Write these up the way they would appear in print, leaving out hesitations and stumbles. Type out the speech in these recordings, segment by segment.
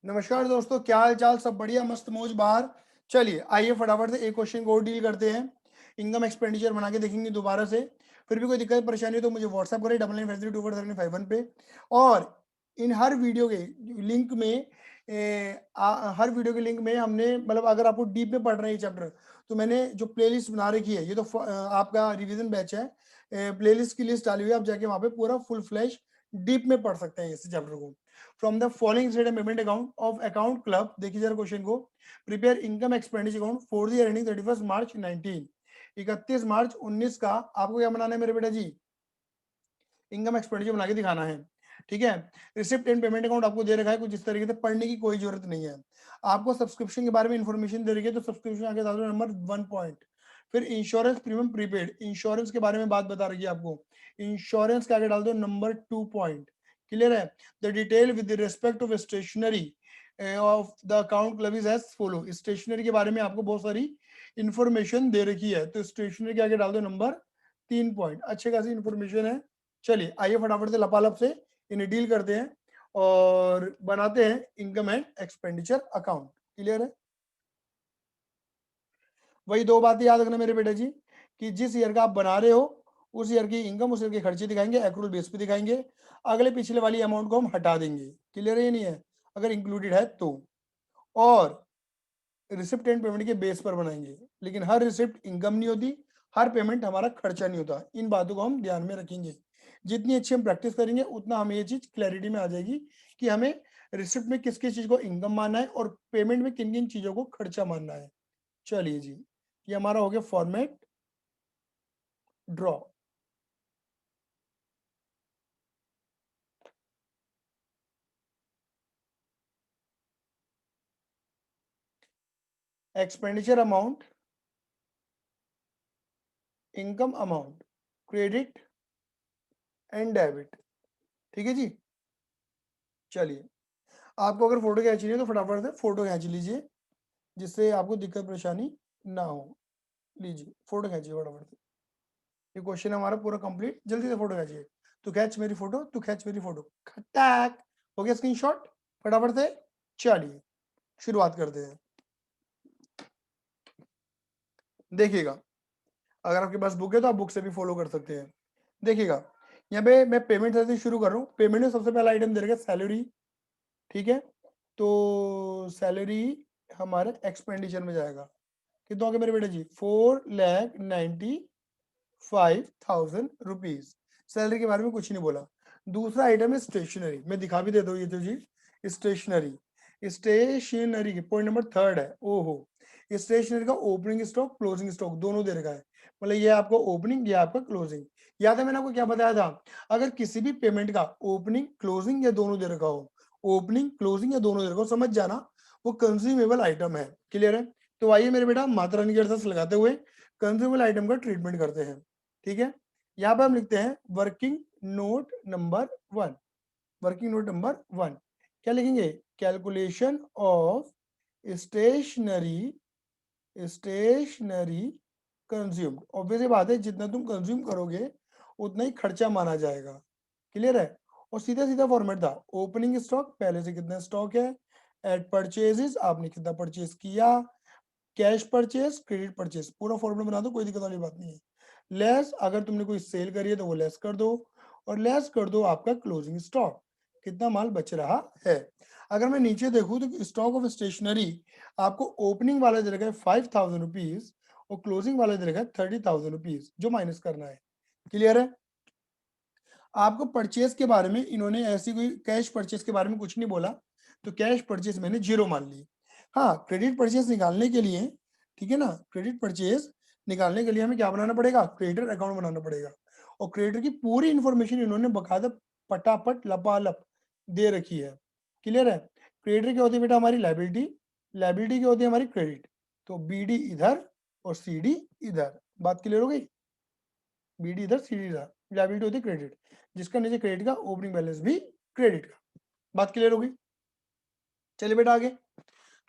नमस्कार दोस्तों, क्या हाल चाल? सब बढ़िया, मस्त मौज बाहर। चलिए आइए फटाफट से एक क्वेश्चन को और डील करते हैं। इनकम एक्सपेंडिचर बना के देखेंगे दोबारा से। फिर भी कोई दिक्कत परेशानी हो तो मुझे व्हाट्सअप करें 9953247951 पे। और इन हर वीडियो के लिंक में हर वीडियो के लिंक में हमने मतलब अगर आपको डीप में पढ़ रहे हैं ये चैप्टर, तो मैंने जो प्लेलिस्ट बना रखी है, ये तो आपका रिवीजन बैच है। प्लेलिस्ट की लिस्ट डाली हुई है, आप जाके वहां पे पूरा फुल फ्लैश डीप में पढ़ सकते हैं इस चैप्टर को। From the following state payment account of account club, देखिए जरा क्वेश्चन को। Prepare income expenditure account for the year ending 31 मार्च 19, 31 मार्च 19 का आपको क्या बनाना है मेरे बेटा जी? इनकम एक्सपेंडिचर बना के दिखाना है। ठीक है। रिसिप्ट एंड पेमेंट अकाउंट आपको दे रखा है कुछ इस तरीके से, पढ़ने की कोई जरूरत नहीं है। आपको सब्सक्रिप्शन के बारे में इंफॉर्मेशन दे रही है, तो सब्सक्रिप्शन आगे डाल दो नंबर 1 पॉइंट। फिर इंश्योरेंस प्रीमियम प्रीपेड, इंश्योरेंस के बारे में बात बता रही है आपको, इंश्योरेंस के आगे डाल दो नंबर 2 पॉइंट। क्लियर है? The detail with respect of stationery of the account club is as follow. Stationery के बारे में आपको बहुत सारी इंफॉर्मेशन दे रखी है, तो स्टेशनरी के आगे डाल दो नंबर 3 पॉइंट। अच्छे खासी इंफॉर्मेशन है। चलिए आइए फटाफट से लपालप से इन्हें डील करते हैं और बनाते हैं income and expenditure account. Clear है? वही दो बातें याद रखना मेरे बेटा जी, कि जिस ईयर का आप बना रहे हो उस ईयर की इनकम उस ईयर के खर्चे दिखाएंगे, एक्रूल बेस पे दिखाएंगे। अगले पिछले वाली अमाउंट को हम हटा देंगे। क्लियर है? ये नहीं है अगर इंक्लूडेड है तो। और रिसिप्ट एंड पेमेंट के बेस पर बनाएंगे, लेकिन हर रिसिप्ट इनकम नहीं होती, हर पेमेंट हमारा खर्चा नहीं होता। इन बातों को हम ध्यान में रखेंगे। जितनी अच्छी हम प्रैक्टिस करेंगे उतना हमें ये चीज क्लैरिटी में आ जाएगी कि हमें रिसिप्ट में किस किस चीज को इनकम मानना है और पेमेंट में किन किन चीजों को खर्चा मानना है। चलिए जी, ये हमारा हो गया format draw. Expenditure amount, income amount, credit and debit. ठीक है जी। चलिए, आपको अगर फोटो खींचनी है तो फटाफट से फोटो खींच लीजिए, जिससे आपको दिक्कत परेशानी ना हो। लीजिए फोटो खींचिए फटाफट से। ये क्वेश्चन हमारा पूरा कंप्लीट, जल्दी से फोटो खींचिए। तू खींच मेरी फोटो, तू खींच मेरी फोटो। खटाक हो गया स्क्रीनशॉट। फटाफट से चलिए शुरुआत करते हैं। देखिएगा, अगर आपके पास बुक है तो आप बुक से भी फॉलो कर सकते हैं। देखिएगा, यहाँ पे मैं पेमेंट से शुरू कर रहा हूँ। पेमेंट में सबसे पहला आइटम दे रखा है सैलरी। ठीक है, तो सैलरी हमारे एक्सपेंडिचर में जाएगा। कितना हो गया मेरे बेटे जी? 4,95,000 रुपीज। सैलरी के बारे में कुछ नहीं बोला। दूसरा आइटम है स्टेशनरी, मैं दिखा भी देता हूँ ये तो जी। स्टेशनरी, स्टेशनरी की पॉइंट नंबर 3 है। ओहो, स्टेशनरी का ओपनिंग स्टॉक क्लोजिंग स्टॉक दोनों दे रखा है। मतलब ये आपको ओपनिंग, ये आपका क्लोजिंग। याद है मैंने आपको क्या बताया था? अगर किसी भी पेमेंट का ओपनिंग क्लोजिंग या दोनों दे रखा हो, ओपनिंग क्लोजिंग या दोनों दे रखा हो, समझ जाना वो कंज्यूमेबल आइटम है। क्लियर है? तो आइए मेरे बेटा माता रानी के अर्थात लगाते हुए कंज्यूमेबल आइटम का ट्रीटमेंट करते हैं। ठीक है, यहाँ पे हम लिखते हैं working note number 1। Working note number 1 क्या लिखेंगे? Calculation of stationery, stationery consumed. Obviously बात है, जितना तुम कंज्यूम करोगे उतना ही खर्चा माना जाएगा। क्लियर है? और सीधा सीधा फॉर्मेट था। ओपनिंग स्टॉक, पहले से कितना स्टॉक है। एट परचेजेस, आपने कितना परचेज किया। कैश परचेज, क्रेडिट परचेज, पूरा फॉर्मूला बना दो, कोई दिक्कत वाली बात नहीं है। लेस, अगर तुमने कोई सेल करी है तो वो लेस कर दो, और लेस कर दो आपका क्लोजिंग स्टॉक, कितना माल बच रहा है। अगर मैं नीचे देखूं तो स्टॉक ऑफ स्टेशनरी आपको ओपनिंग वाला दे रखा है 5,000 रुपीज और क्लोजिंग वाला दे रखा है 30,000 रुपीज, जो माइनस करना है। क्लियर है? आपको परचेज के बारे में इन्होंने ऐसी कोई कैश परचेज के बारे में कुछ नहीं बोला, तो कैश परचेज मैंने जीरो मान ली। हाँ, क्रेडिट परचेज निकालने के लिए, ठीक है ना, क्रेडिट परचेज निकालने के लिए हमें क्या बनाना पड़ेगा? क्रेडिटर अकाउंट बनाना पड़ेगा। और क्रेडिटर की पूरी इंफॉर्मेशन इन्होंने बकायदा पटापट लपालप दे रखी है। क्लियर है? क्रेडिटर क्या होती है बेटा? हमारी लाइबिलिटी। लाइबिलिटी क्या होती है? हमारी क्रेडिट। तो बीडी इधर और सीडी इधर। बात क्लियर हो गई? बीडी इधर, सीडी इधर। लायबिलिटी होती है क्रेडिट, जिसका नीचे क्रेडिट का ओपनिंग बैलेंस भी क्रेडिट का। बात क्लियर होगी? चलिए बेटा आगे।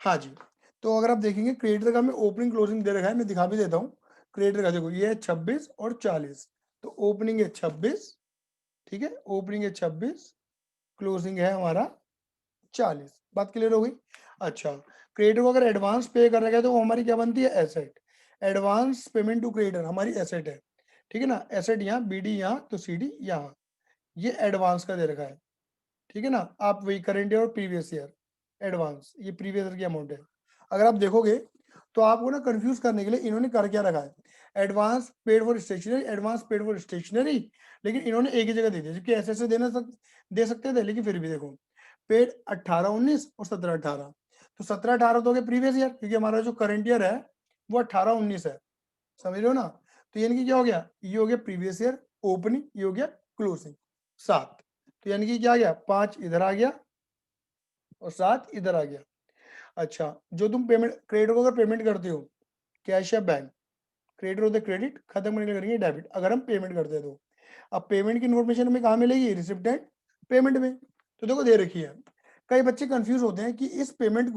हाँ जी, तो अगर आप देखेंगे क्रेडिटर का हमें ओपनिंग क्लोजिंग दे रखा है, मैं दिखा भी देता हूँ। क्रेडिटर का देखो, ये है 26 और 40। तो ओपनिंग है 26, ठीक है, ओपनिंग है 26, क्लोजिंग है हमारा 40। बात क्लियर हो गई। अच्छा, क्रेडिटर को अगर एडवांस पे कर रखा है तो वो हमारी क्या बनती है, asset. Advance payment to creditor हमारी एसेट है, ठीक है ना। एसेट यहाँ, बीडी यहाँ, तो सीडी यहाँ, ये एडवांस का दे रखा है, ठीक है ना। आप वही करेंट ईयर और प्रीवियस ईयर एडवांस, ये प्रीवियस ईयर की अमाउंट है। अगर आप देखोगे तो आपको ना कंफ्यूज करने के लिए इन्होंने कर क्या रखा है, advance paid for stationery, advance paid for stationery, लेकिन इन्होंने एक ही जगह दे दिया, जबकि ऐसे दे सकते थे, लेकिन फिर भी देखो पेड 18-19 और 17-18, तो 17-18 तो हो गया प्रीवियस ईयर, क्योंकि हमारा जो करंट ईयर है वो 18-19 है, समझ रहे हो ना। तो यानी कि क्या हो गया, ये हो गया प्रीवियस ईयर ओपनिंग, ये हो गया क्लोजिंग 7, तो यानी कि क्या आ गया, 5 इधर आ गया और 7 इधर आ गया। अच्छा, जो तुम पेमेंट क्रेडिटर को अगर पेमेंट करते हो कैश या बैंक, क्रेडिट होते क्रेडिट, खत्म करने के लिए करेंगे डेबिट, अगर हम पेमेंट करते हैं तो। अब पेमेंट की इन्फॉर्मेशन हमें कहाँ मिलेगी, रिसिप्ट एंड पेमेंट में, तो देखो दे रखी है। कई बच्चे कंफ्यूज होते हैं कि इस पेमेंट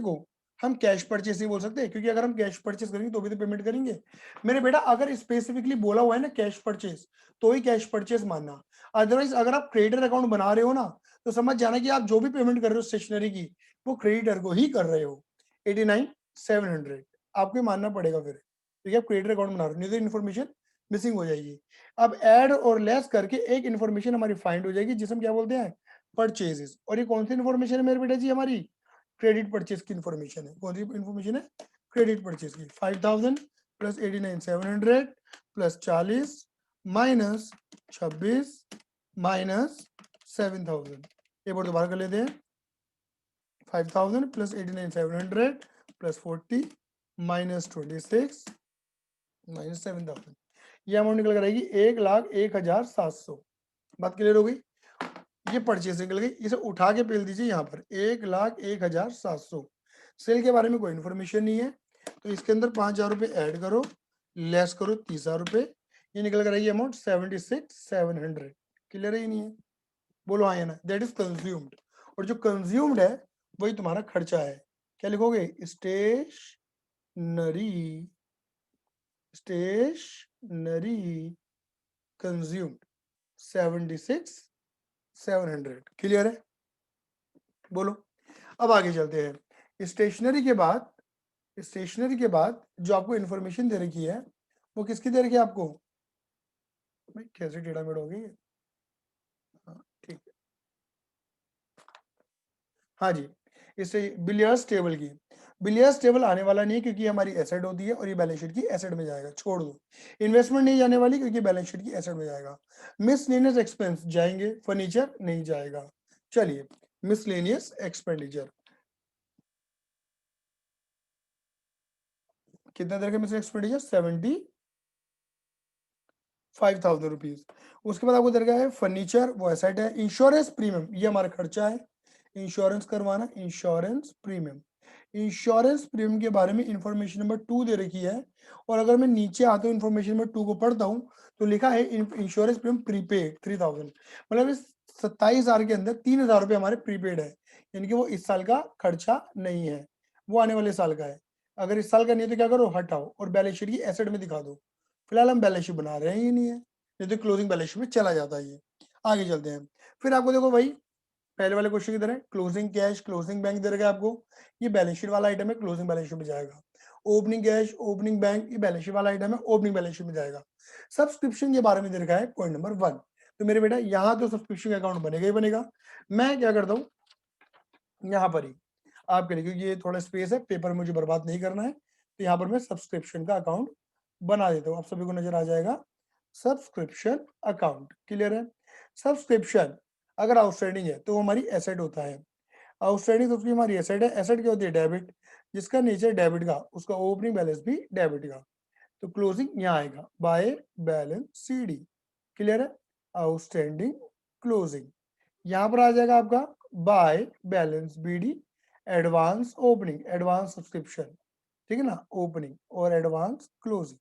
को हम कैश परचेस ही बोल सकते हैं, क्योंकि अगर हम कैश परचेस करेंगे तो भी तो पेमेंट करेंगे। मेरे बेटा अगर स्पेसिफिकली बोला हुआ है ना कैश परचेस, तो ही कैश परचेस मानना। अदरवाइज अगर आप क्रेडिटर अकाउंट बना रहे हो ना, तो समझ जाना कि आप जो भी पेमेंट कर रहे हो स्टेशनरी की, वो क्रेडिटर को ही कर रहे हो। 89,700 आपको मानना पड़ेगा फिर, क्योंकि आप क्रेडिटर अकाउंट बना रहे हो, नहीं तो इन्फॉर्मेशन मिसिंग हो जाएगी। अब ऐड और लेस करके एक इन्फॉर्मेशन हमारी फाइंड हो जाएगी, जिसे हम क्या बोलते हैं, परचेजेस। और ये कौन सी इन्फॉर्मेशन है मेरे बेटा जी, हमारी क्रेडिट परचेज की इन्फॉर्मेशन है। कौन सी इन्फॉर्मेशन है, क्रेडिट परचेज की। 5,000 प्लस 89,700 प्लस 40 माइनस 26 माइनस 7,000, एक बार दोबारा कर लेते हैं। 5,000 प्लस 89,700 प्लस 40 माइनस 26 माइनस 7,000, ये अमाउंट निकल कर आएगी 1,01,700। बात क्लियर हो गई। ये परचेज निकल गई, इसे उठा के पेल दीजिए यहाँ पर, 1,01,700। सेल के बारे में कोई इन्फॉर्मेशन नहीं है, तो इसके अंदर 5,000 रुपये ऐड करो, लेस करो 30,000 रुपये, ये निकल कर आएगी अमाउंट 76,700। क्लियर है, नहीं है, बोलो हाँ या ना। दैट इज कंज्यूम्ड, और जो कंज्यूम्ड है वही तुम्हारा खर्चा है। क्या लिखोगे, स्टेशनरी, स्टेशनरी कंज्यूम्ड 76,700। क्लियर है, बोलो। अब आगे चलते हैं। स्टेशनरी के बाद जो आपको इन्फॉर्मेशन दे रखी है वो किसकी दे रखी है आपको, भाई कैसे टेढ़ा मेढ़ा हो गई है? हाँ ठीक है, हाँ जी, इससे बिलियर्स टेबल की। बिलियर्स टेबल आने वाला नहीं है, क्योंकि ये हमारी एसेट होती है और ये बैलेंस शीट की एसेट में जाएगा, छोड़ दो। इन्वेस्टमेंट नहीं जाने वाली, क्योंकि बैलेंस शीट की एसेट में जाएगा। मिसलेनियस एक्सपेंस जाएंगे, फर्नीचर नहीं जाएगा। चलिए, मिसलेनियस एक्सपेंडिचर कितना देर का मिसलेनियस एक्सपेंडिचर, 75,000 रुपीज। उसके बाद आपको दे रखा है फर्नीचर, वो एसेट है। इंश्योरेंस प्रीमियम, ये हमारा खर्चा है, इंश्योरेंस करवाना, इंश्योरेंस प्रीमियम। इंश्योरेंस प्रीमियम के बारे में इंफॉर्मेशन नंबर 2 दे रखी है, और अगर मैं नीचे आता हूँ इंफॉर्मेशन नंबर 2 को पढ़ता हूँ, तो लिखा है इंश्योरेंस प्रीमियम प्रीपेड 3,000, मतलब इस 27,000 के अंदर 3,000 रुपये हमारे प्रीपेड है, यानी कि वो इस साल का खर्चा नहीं है, वो आने वाले साल का है। अगर इस साल का नहीं है तो क्या करो, हटाओ और बैलेंस शीट की एसेट में दिखा दो। फिलहाल हम बैलेंस शीट बना रहे हैं, ये नहीं है, नहीं तो क्लोजिंग बैलेंस शीट में चला जाता है ये। आगे चलते हैं। फिर आपको देखो भाई, पहले वाले क्वेश्चन की तरह क्लोजिंग कैश, क्लोजिंग बैंक दे रखा है आपको, ये बैलेंस शीट वाला आइटम है, क्लोजिंग बैलेंस शीट में जाएगा। ओपनिंग कैश, ओपनिंग बैंक, ये बैलेंस शीट वाला आइटम है, ओपनिंग बैलेंस शीट में जाएगा। सब्सक्रिप्शन के बारे में दे रखा है पॉइंट नंबर 1, तो मेरे बेटा यहाँ तो सब्सक्रिप्शन अकाउंट बनेगा ही बनेगा। मैं क्या करता हूँ, यहाँ पर ही आपके लिए, क्योंकि ये थोड़ा स्पेस है, पेपर मुझे बर्बाद नहीं करना है, तो यहाँ पर मैं सब्सक्रिप्शन का अकाउंट बना देता हूँ, आप सभी को नजर आ जाएगा सब्सक्रिप्शन अकाउंट। क्लियर है। सब्सक्रिप्शन अगर आउटस्टैंडिंग है तो वो हमारी एसेट होता है, आउटस्टैंडिंग तो उसकी हमारी एसेट है। एसेट क्या होती है, डेबिट, जिसका नेचर डेबिट का, उसका ओपनिंग बैलेंस भी डेबिट का, तो क्लोजिंग यहाँ आएगा बाय बैलेंस सीडी। क्लियर है। आउटस्टैंडिंग क्लोजिंग यहाँ पर आ जाएगा आपका by balance BD, advance opening, advance subscription, ठीक है ना, ओपनिंग और advance closing,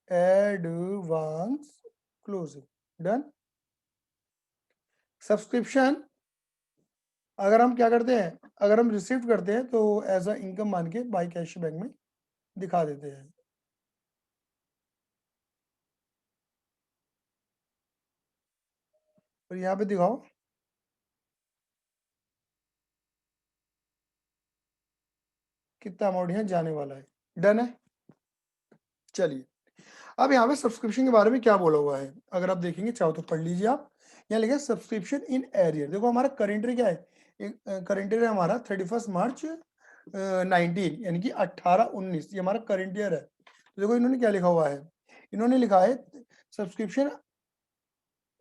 advance closing, done. Subscription अगर हम क्या करते हैं, अगर हम रिसीव करते हैं तो एज अ इनकम मान के बाई कैश बैंक में दिखा देते हैं। और यहाँ पे दिखाओ कितना अमाउंट यहाँ जाने वाला है। डन है। चलिए अब यहाँ पे सब्सक्रिप्शन के बारे में क्या बोला हुआ है, अगर आप देखेंगे चाहो तो पढ़ लीजिए आप। यहाँ लिखा है सब्सक्रिप्शन इन एरियर। देखो हमारा करेंट ईयर क्या है, करेंट ईयर है हमारा 31 मार्च 19 यानी कि 18-19, ये हमारा करेंट ईयर है। तो देखो इन्होंने क्या लिखा हुआ है, इन्होंने लिखा है subscription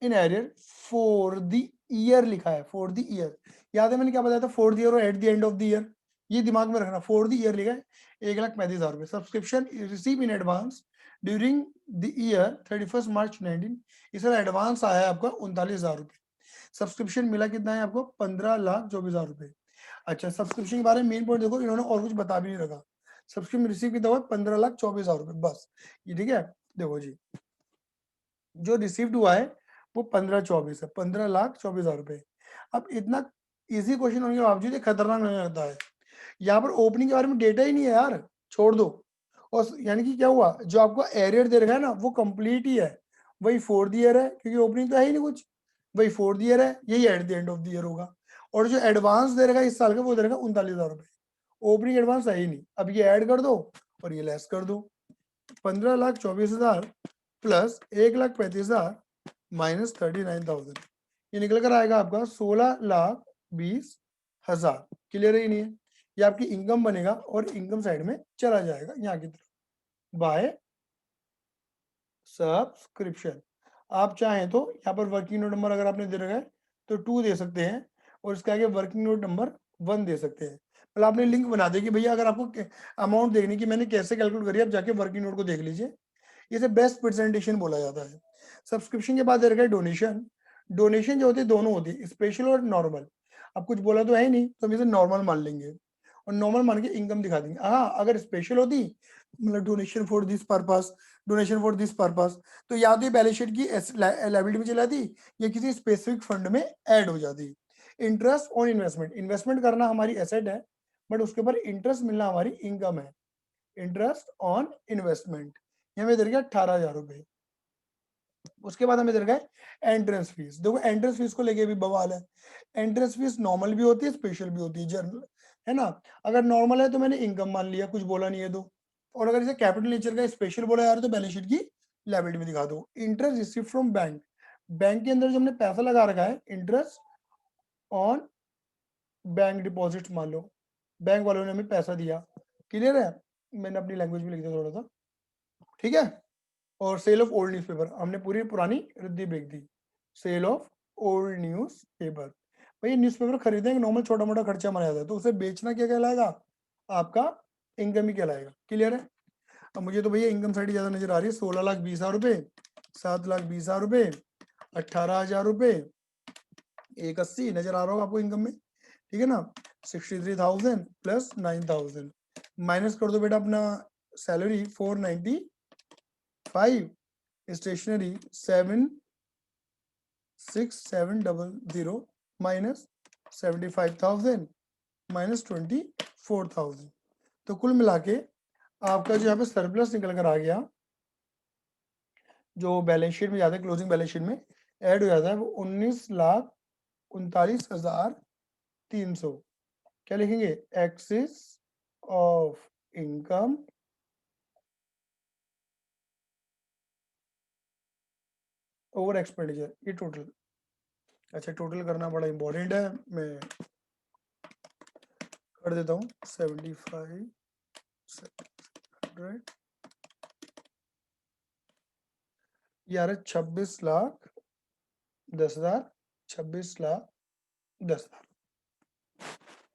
in arrear for the year, लिखा है फॉर द ईयर। याद है मैंने क्या बताया था, फॉर द ईयर और at the end of the year, ये दिमाग में रखना। फॉर द ईयर लिखा है 1,35,000 रुपए। Subscription receive in advance during the year 31 मार्च 19, इसका एडवांस आया है आपका 39,000 रुपए। सब्सक्रिप्शन मिला कितना है आपको, 15,24,000 रुपए। अच्छा सब्सक्रिप्शन के बारे में मेन पॉइंट देखो, इन्होंने और कुछ बता भी नहीं रखा। सब्सक्रिप्शन रिसीव कितना हुआ, 15,24,000 रुपए बस, ये ठीक है। देखो जी जो रिसीव्ड हुआ है वो 15-24 है, 15,24,000 रुपए। अब इतना इजी क्वेश्चन होने के बावजूद ये खतरनाक नहीं होता है। यहाँ पर ओपनिंग के बारे में डेटा ही नहीं है यार, छोड़ दो। और यानी कि क्या हुआ, जो आपको एरियर दे रखा है ना वो कंप्लीट ही है, वही 4th ईयर है, क्योंकि ओपनिंग तो है ही नहीं कुछ, वही 4th ईयर है, यही at the end of the year होगा। और जो एडवांस दे रखा है इस साल का वो दे रखा है 39,000 रुपए, ओपनिंग एडवांस है ही नहीं। अब ये ऐड कर दो और ये लेस कर दो, 15,24,000 प्लस 1,35,000 माइनस 39,000, ये निकल कर आएगा आपका 16,20,000। क्लियर ही नहीं है, ये आपकी इनकम बनेगा और इनकम साइड में चला जाएगा यहाँ की तरफ बाय सब्सक्रिप्शन। आप चाहें तो यहाँ पर वर्किंग नोट नंबर अगर आपने दे रखा है तो 2 दे सकते हैं, और इसके आगे वर्किंग नोट नंबर 1 दे सकते हैं। मतलब आपने लिंक बना दी कि भैया अगर आपको अमाउंट देखनी कि मैंने कैसे कैलकुलेट करी, आप जाके वर्किंग नोट को देख लीजिए, इसे बेस्ट प्रेजेंटेशन बोला जाता है। सब्सक्रिप्शन के बाद दे रखा है डोनेशन। डोनेशन जो होती है दोनों होती है, स्पेशल और नॉर्मल। अब कुछ बोला तो है ही नहीं तो हम इसे नॉर्मल मान लेंगे और नॉर्मल मान के इनकम दिखा देंगे। हाँ अगर स्पेशल होती मतलब donation for this purpose, donation for this purpose, तो या तो बैलेंस शीट की लायबिलिटी में चलाती या किसी स्पेसिफिक फंड में ऐड हो जाती। इंटरेस्ट ऑन इन्वेस्टमेंट, इन्वेस्टमेंट करना हमारी एसेट है बट उसके ऊपर इंटरेस्ट मिलना हमारी इनकम है। इंटरेस्ट ऑन इन्वेस्टमेंट ये हमें दे रखा है 18,000 रुपए। उसके बाद हमें दे रखा है एंट्रेंस फीस। देखो एंट्रेंस फीस को लेके भी बवाल है, एंट्रेंस फीस नॉर्मल भी होती है स्पेशल भी होती है, जनरल है ना। अगर नॉर्मल है तो मैंने इनकम मान लिया, कुछ बोला नहीं है तो, और अगर इसे कैपिटल नेचर का स्पेशल बोला यार तो बैलेंस शीट की लायबिलिटी में दिखा दो। Interest receive from bank, bank के अंदर जो हमने पैसा लगा रखा है, इंटरेस्ट ऑन बैंक डिपॉजिट मान लो, बैंक वालों ने हमें पैसा दिया। क्लियर है, मैंने अपनी लैंग्वेज में लिख दिया थोड़ा सा, ठीक है। और सेल ऑफ ओल्ड न्यूज़पेपर, हमने पूरी पुरानी रद्दी बेच दी। सेल ऑफ ओल्ड न्यूज़पेपर, भाई न्यूज़पेपर खरीदने का नॉर्मल छोटा मोटा खर्चा माना जाता है, तो उसे बेचना क्या कहलाएगा, आपका इनकम ही कहलाएगा। क्लियर है। अब मुझे तो भैया इनकम साइड ज्यादा नजर आ रही है, 16,20,000 रुपए, 7,20,000 रुपए, 18,000 रुपए, 180 नजर आ रहा होगा आपको इनकम में, ठीक है ना। 63,000 प्लस 9,000 माइनस कर दो बेटा अपना सैलरी 495, स्टेशनरी 7,6,700 माइनस 75,000 माइनस 24,000, तो कुल मिला के आपका जो यहाँ पे सरप्लस निकल कर आ गया, जो बैलेंस शीट में जाता है क्लोजिंग बैलेंस शीट में ऐड हो जाता है, वो 19,39,300। क्या लिखेंगे, axis of income over expenditure, ये टोटल। अच्छा टोटल करना बड़ा इंपॉर्टेंट है, मैं कर देता हूँ 75,700 यार 26,10,000, 26,10,000।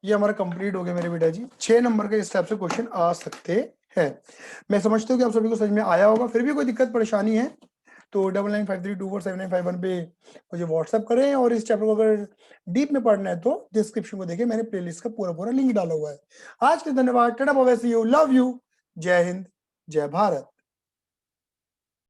ये हमारा कंप्लीट हो गया मेरे बेटा जी। 6 नंबर के इस टाइप से क्वेश्चन आ सकते हैं। मैं समझता हूँ कि आप सभी को समझ में आया होगा। फिर भी कोई दिक्कत परेशानी है तो 9953247951 पे मुझे व्हाट्सअप करें, और इस चैप्टर को अगर डीप में पढ़ना है तो डिस्क्रिप्शन को देखें, मैंने प्लेलिस्ट का पूरा लिंक डाला हुआ है। आज के धन्यवाद, tata bye see you, love you, जय हिंद, जय भारत।